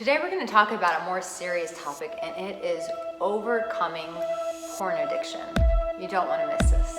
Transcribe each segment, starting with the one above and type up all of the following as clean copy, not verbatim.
Today we're going to talk about a more serious topic, and it is overcoming porn addiction. You don't want to miss this.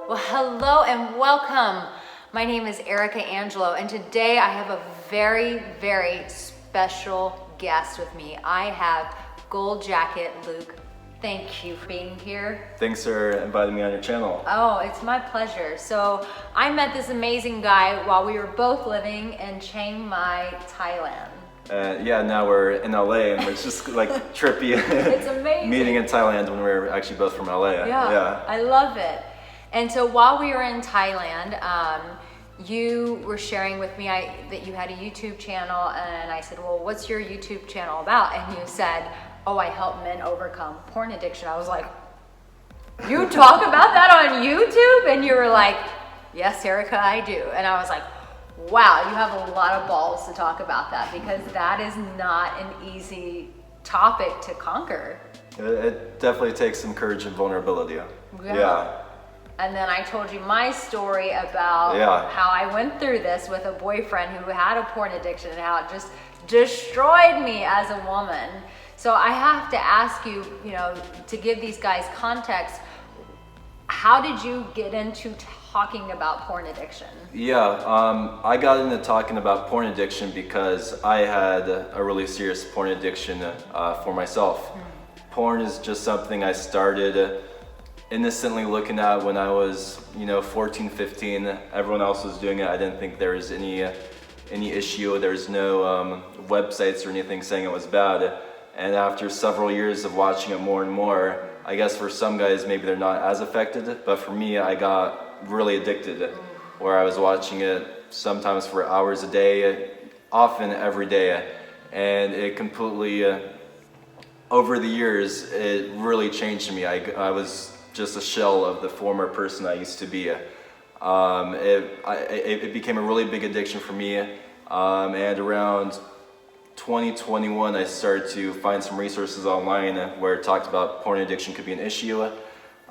Well, hello and welcome. My name is Arica Angelo, and today I have a very, very special guest with me. I have Gold Jacket Luke. Thank you for being here. Thanks for inviting me on your channel. Oh, it's my pleasure. So I met this amazing guy while we were both living in Chiang Mai, Thailand. Yeah, now we're in LA and it's just like trippy. It's amazing. Meeting in Thailand when we're actually both from LA. Yeah, I love it. And so while we were in Thailand, you were sharing with me that you had a YouTube channel, and I said, well, what's your YouTube channel about? And you said, oh, I help men overcome porn addiction. I was like, you talk about that on YouTube? And you were like, yes, Arica, I do. And I was like, wow, you have a lot of balls to talk about that, because that is not an easy topic to conquer. It definitely takes some courage and vulnerability. Yeah. And then I told you my story about how I went through this with a boyfriend who had a porn addiction and how it just destroyed me as a woman. So I have to ask you, to give these guys context, how did you get into talking about porn addiction? Yeah, I got into talking about porn addiction because I had a really serious porn addiction for myself. Porn is just something I started innocently looking at when I was, 14, 15. Everyone else was doing it. I didn't think there was any issue. There's no websites or anything saying it was bad. And after several years of watching it more and more, I guess for some guys maybe they're not as affected, but for me I got really addicted, where I was watching it sometimes for hours a day, often every day, and it completely, over the years, it really changed me. I was just a shell of the former person I used to be. It became a really big addiction for me, and around 2021 I started to find some resources online where it talked about porn addiction could be an issue,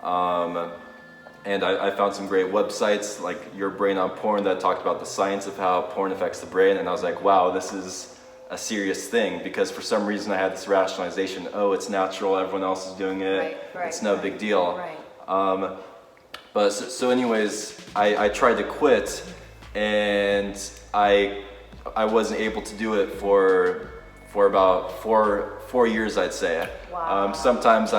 and I found some great websites like Your Brain on Porn that talked about the science of how porn affects the brain, and I was like, wow, this is a serious thing, because for some reason I had this rationalization, oh, it's natural, everyone else is doing it, it's no big deal. But so anyways, I tried to quit, and I wasn't able to do it for about four years, I'd say. Wow. Sometimes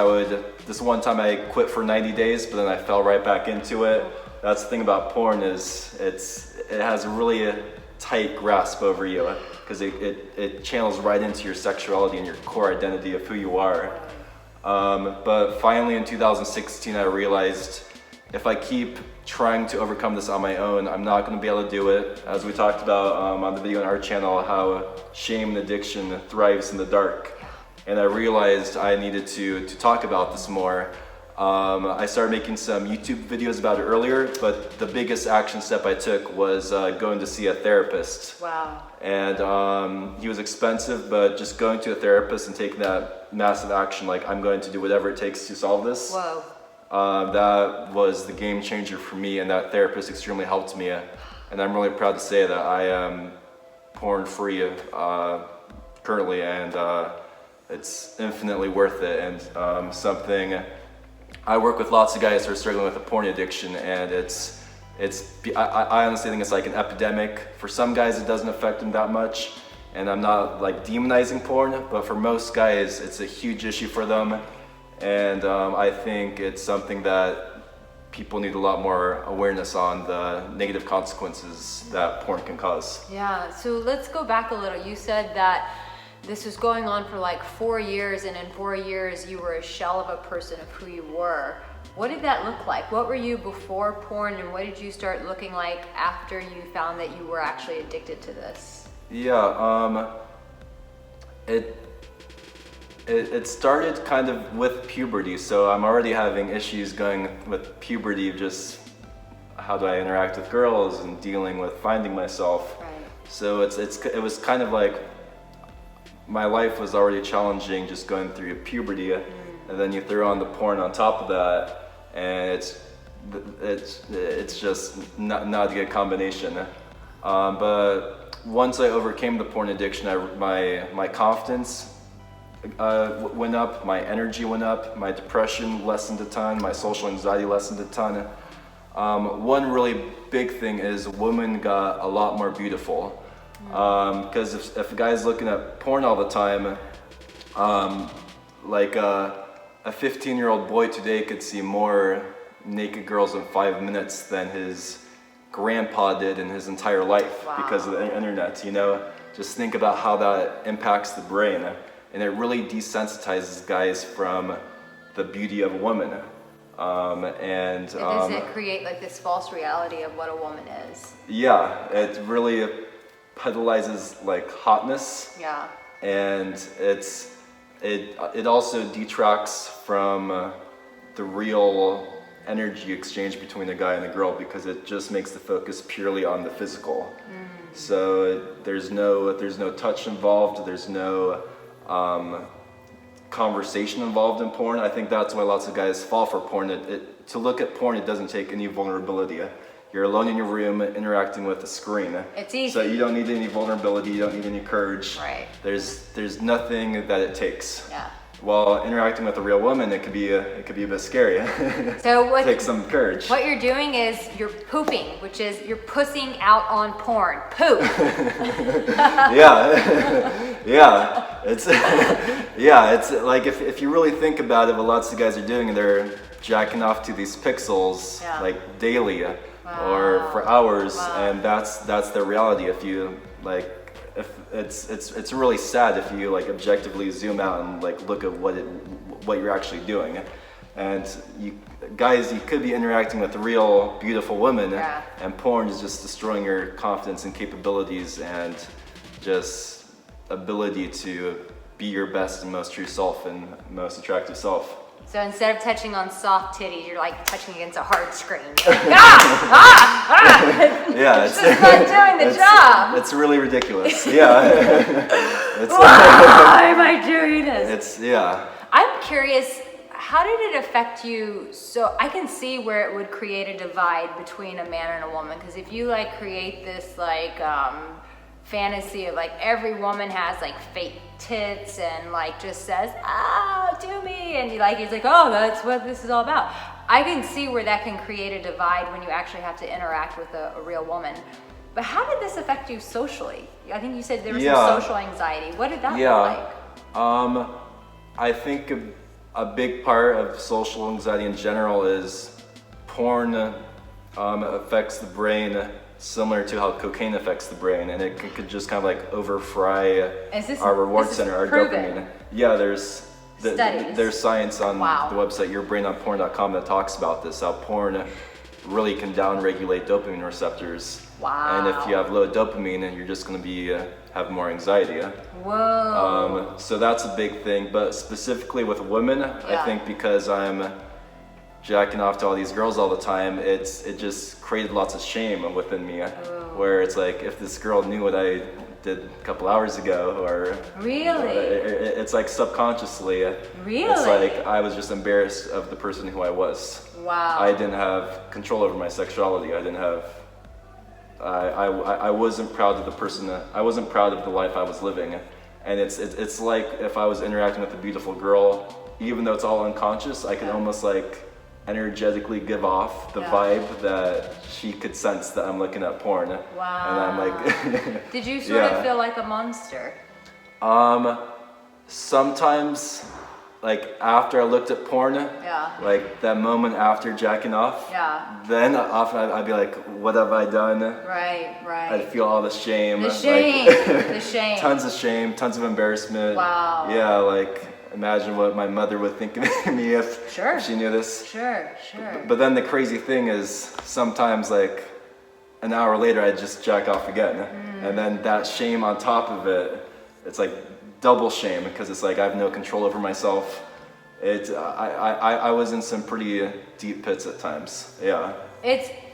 this one time I quit for 90 days, but then I fell right back into it. That's the thing about porn, is it has a really tight grasp over you, because it channels right into your sexuality and your core identity of who you are. But finally in 2016 I realized if I keep trying to overcome this on my own, I'm not going to be able to do it. As we talked about on the video on our channel, how shame and addiction thrives in the dark. And I realized I needed to talk about this more. I started making some YouTube videos about it earlier, but the biggest action step I took was going to see a therapist. Wow. And he was expensive, but just going to a therapist and taking that massive action, like I'm going to do whatever it takes to solve this. Whoa. That was the game changer for me, and that therapist extremely helped me. And I'm really proud to say that I am porn free currently, and it's infinitely worth it, and something. I work with lots of guys who are struggling with a porn addiction, and I honestly think it's like an epidemic. For some guys it doesn't affect them that much, and I'm not like demonizing porn, but for most guys it's a huge issue for them. And I think it's something that people need a lot more awareness on, the negative consequences that porn can cause. Yeah, so let's go back a little. You said that this was going on for like 4 years, and in 4 years you were a shell of a person of who you were. What did that look like? What were you before porn, and what did you start looking like after you found that you were actually addicted to this? Yeah, It started kind of with puberty, so I'm already having issues going with puberty, just how do I interact with girls and dealing with finding myself. Right. So it was kind of like my life was already challenging just going through puberty, and then you throw on the porn on top of that, and it's just not a good combination. But once I overcame the porn addiction, my confidence went up, my energy went up, my depression lessened a ton, my social anxiety lessened a ton. One really big thing is women got a lot more beautiful. Because if a guy's looking at porn all the time, like a 15-year-old boy today could see more naked girls in 5 minutes than his grandpa did in his entire life. Wow. Because of the internet, you know? Just think about how that impacts the brain. And it really desensitizes guys from the beauty of a woman. Does it create like this false reality of what a woman is? Yeah, it really pedalizes like hotness. Yeah. And it also detracts from the real energy exchange between a guy and a girl, because it just makes the focus purely on the physical. So there's no touch involved, there's no conversation involved in porn. I think that's why lots of guys fall for porn. To look at porn, it doesn't take any vulnerability. You're alone in your room interacting with a screen. It's easy. So you don't need any vulnerability, you don't need any courage. Right. There's nothing that it takes. Yeah. While interacting with a real woman, it could be a bit scary. So what takes some courage. What you're doing is you're pooping, which is you're pussing out on porn. Poop. Yeah. Yeah. It's like if you really think about it, what lots of guys are doing, they're jacking off to these pixels like daily or for hours, and that's their reality. If you like, if it's really sad if you like objectively zoom out and like look at what you're actually doing. And you could be interacting with a real beautiful woman, and porn is just destroying your confidence and capabilities and just ability to be your best and most true self and most attractive self. So instead of touching on soft titties, you're like touching against a hard screen. Yeah, it's just not doing the job. It's really ridiculous. Yeah. Why am I doing this? I'm curious, how did it affect you? So I can see where it would create a divide between a man and a woman, because if you like create this like fantasy of like every woman has like fake tits and like just says, do me, and he's like, oh, that's what this is all about. I can see where that can create a divide when you actually have to interact with a real woman. But how did this affect you socially? I think you said there was some social anxiety. What did that look like? I think a big part of social anxiety in general is porn affects the brain similar to how cocaine affects the brain, and it could just kind of like over-fry our reward center, our dopamine. Yeah, there's science on the website yourbrainonporn.com that talks about this, how porn really can down-regulate dopamine receptors. Wow. And if you have low dopamine, you're just going to be have more anxiety. Whoa. So that's a big thing, but specifically with women, I think because I'm jacking off to all these girls all the time, it just created lots of shame within me. Where it's like, if this girl knew what I did a couple hours ago, or it's like subconsciously, it's like I was just embarrassed of the person who I was. Wow. I didn't have control over my sexuality. I didn't have. I wasn't proud of the person. I wasn't proud of the life I was living, and it's like if I was interacting with a beautiful girl, even though it's all unconscious, I could almost like energetically give off the vibe that she could sense that I'm looking at porn. Wow. And I'm like Did you sort of feel like a monster? Sometimes, like after I looked at porn, like that moment after jacking off, then often I'd be like, what have I done? Right. I'd feel all the shame. The shame. Tons of shame, tons of embarrassment. Wow. Yeah, like imagine what my mother would think of me if she knew this. Sure. But then the crazy thing is, sometimes like an hour later I'd just jack off again. And then that shame on top of it, it's like double shame, because it's like I have no control over myself. I was in some pretty deep pits at times. Yeah.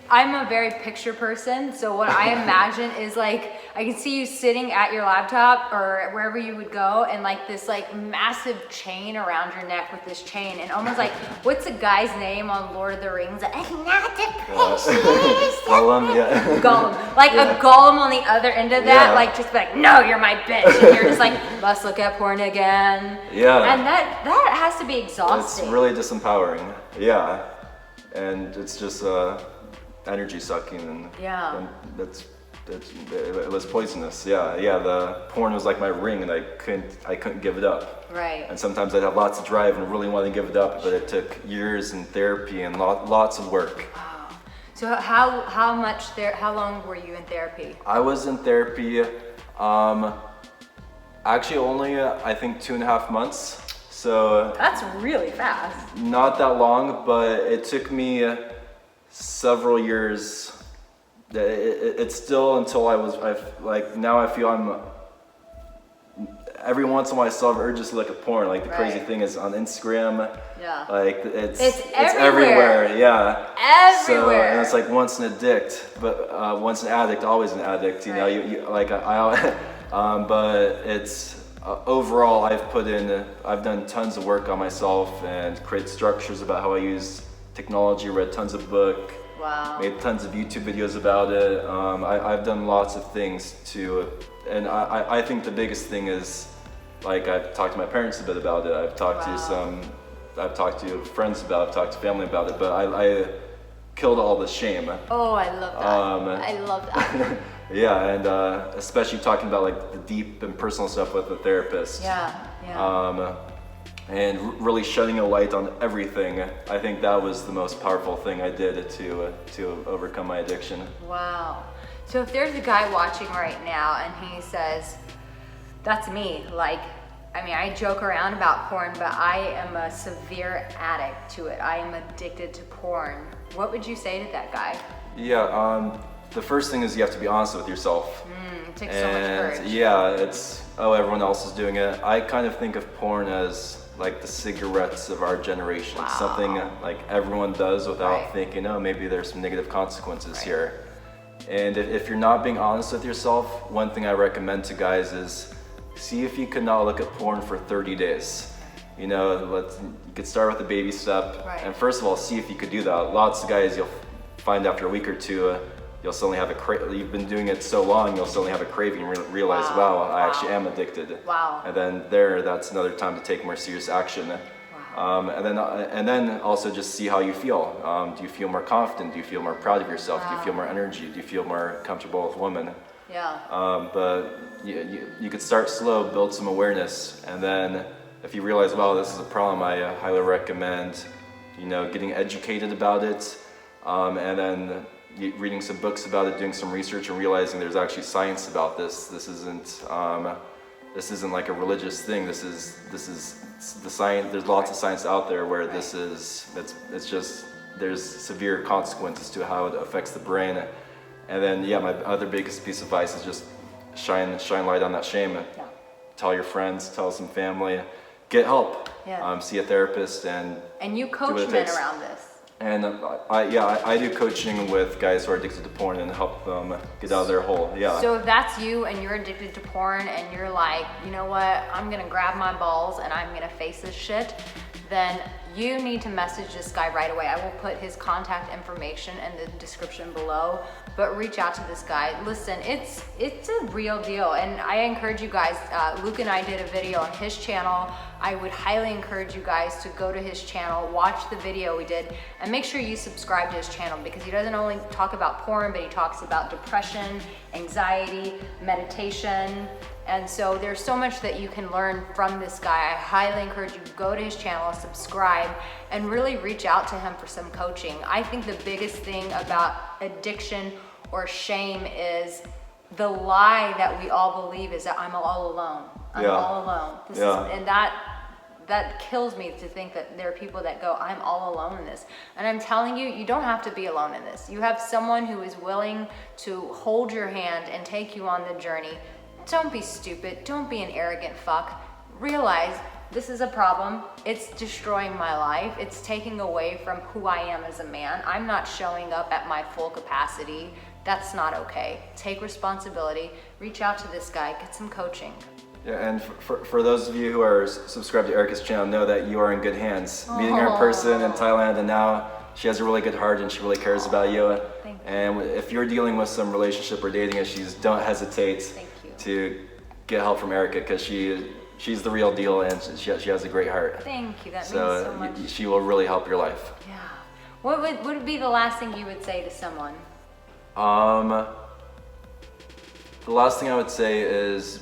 I'm a very picture person, so what I imagine is like, I can see you sitting at your laptop or wherever you would go, and like this like massive chain around your neck with this chain, and almost like, what's the guy's name on Lord of the Rings? Like, I'm not the precious. Gollum, yeah. Gollum, like a Gollum on the other end of that, like just like, no, you're my bitch, and you're just like, let's look at porn again. Yeah. And that has to be exhausting. It's really disempowering. Yeah. And it's just energy sucking, and it was poisonous. Yeah, the porn was like my ring, and I couldn't give it up. Right. And sometimes I'd have lots of drive and really want to give it up, but it took years in therapy and lots of work. Wow. So how long were you in therapy? I was in therapy, actually only I think 2.5 months. So that's really fast. Not that long, but it took me several years. It's still until now I feel I'm, every once in a while I still have urges to look at porn. Like the crazy thing is on Instagram, like it's everywhere. Yeah. Everywhere. So, and it's like once an addict, but once an addict, always an addict. You know, you like but it's overall I've done tons of work on myself and created structures about how I use technology, read tons of books. Wow. Made tons of YouTube videos about it. I've done lots of things and I think the biggest thing is, like, I've talked to my parents a bit about it. I've talked to friends about it, I've talked to family about it, but I killed all the shame. Oh, I love that. I love that. Yeah, and especially talking about like the deep and personal stuff with the therapist. Yeah. And really shedding a light on everything. I think that was the most powerful thing I did to overcome my addiction. Wow. So if there's a guy watching right now and he says, that's me, like, I mean, I joke around about porn, but I am a severe addict to it. I am addicted to porn. What would you say to that guy? Yeah, the first thing is you have to be honest with yourself. It takes so much courage. Yeah, everyone else is doing it. I kind of think of porn as like the cigarettes of our generation. Wow. Something like everyone does without thinking, oh, maybe there's some negative consequences here. And if you're not being honest with yourself, one thing I recommend to guys is see if you can not look at porn for 30 days. You know, you could start with a baby step. And first of all, see if you could do that. Lots of guys, you'll find after a week or two, you'll suddenly have you've been doing it so long, you'll suddenly have a craving and realize, wow, I actually am addicted. Wow. And then that's another time to take more serious action. Wow. And then also just see how you feel. Do you feel more confident? Do you feel more proud of yourself? Wow. Do you feel more energy? Do you feel more comfortable with women? Yeah. But you could start slow, build some awareness, and then if you realize, wow, this is a problem, I highly recommend, getting educated about it, and then reading some books about it, doing some research, and realizing there's actually science about this. This isn't like a religious thing. This is the science. There's lots of science out there where it's just there's severe consequences to how it affects the brain. And then my other biggest piece of advice is just shine light on that shame. Yeah. Tell your friends, tell some family, get help. Yeah. See a therapist and you coach men around this. And I do coaching with guys who are addicted to porn and help them get out of their hole. Yeah. So if that's you and you're addicted to porn and you're like, you know what, I'm gonna grab my balls and I'm gonna face this shit, then you need to message this guy right away. I will put his contact information in the description below, but reach out to this guy. Listen, it's a real deal, and I encourage you guys, Luke and I did a video on his channel. I would highly encourage you guys to go to his channel, watch the video we did, and make sure you subscribe to his channel, because he doesn't only talk about porn, but he talks about depression, anxiety, meditation. And so there's so much that you can learn from this guy. I highly encourage you to go to his channel, subscribe, and really reach out to him for some coaching. I think the biggest thing about addiction or shame is the lie that we all believe is that I'm all alone. I'm all alone. And that kills me to think that there are people that go, I'm all alone in this. And I'm telling you, you don't have to be alone in this. You have someone who is willing to hold your hand and take you on the journey. Don't be stupid. Don't be an arrogant fuck. Realize this is a problem. It's destroying my life. It's taking away from who I am as a man. I'm not showing up at my full capacity. That's not okay. Take responsibility, reach out to this guy, get some coaching. Yeah, and for those of you who are subscribed to Arica's channel, know that you are in good hands. Meeting her in person in Thailand, and now she has a really good heart and she really cares about you. Thank you. And if you're dealing with some relationship or dating issues, don't hesitate to get help from Arica, because she's the real deal and she has a great heart. Thank you, that means So so much. she will really help your life. Yeah. What would be the last thing you would say to someone? The last thing I would say is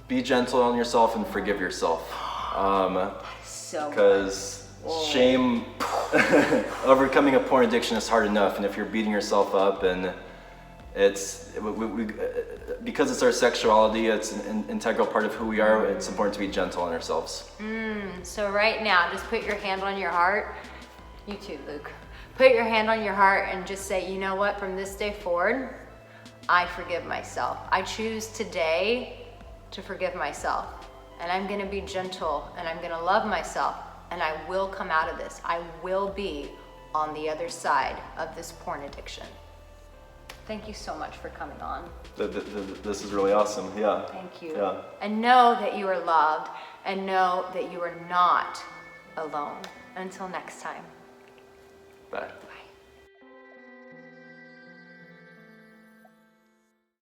be gentle on yourself and forgive yourself. So Because shame, overcoming a porn addiction is hard enough, and if you're beating yourself up, and because it's our sexuality, it's an integral part of who we are, it's important to be gentle on ourselves. So right now, just put your hand on your heart. You too, Luke. Put your hand on your heart and just say, you know what, from this day forward, I forgive myself. I choose today to forgive myself. And I'm gonna be gentle and I'm gonna love myself, and I will come out of this. I will be on the other side of this porn addiction. Thank you so much for coming on. This is really awesome, yeah. Thank you. Yeah. And know that you are loved, and know that you are not alone. Until next time. Bye. Bye.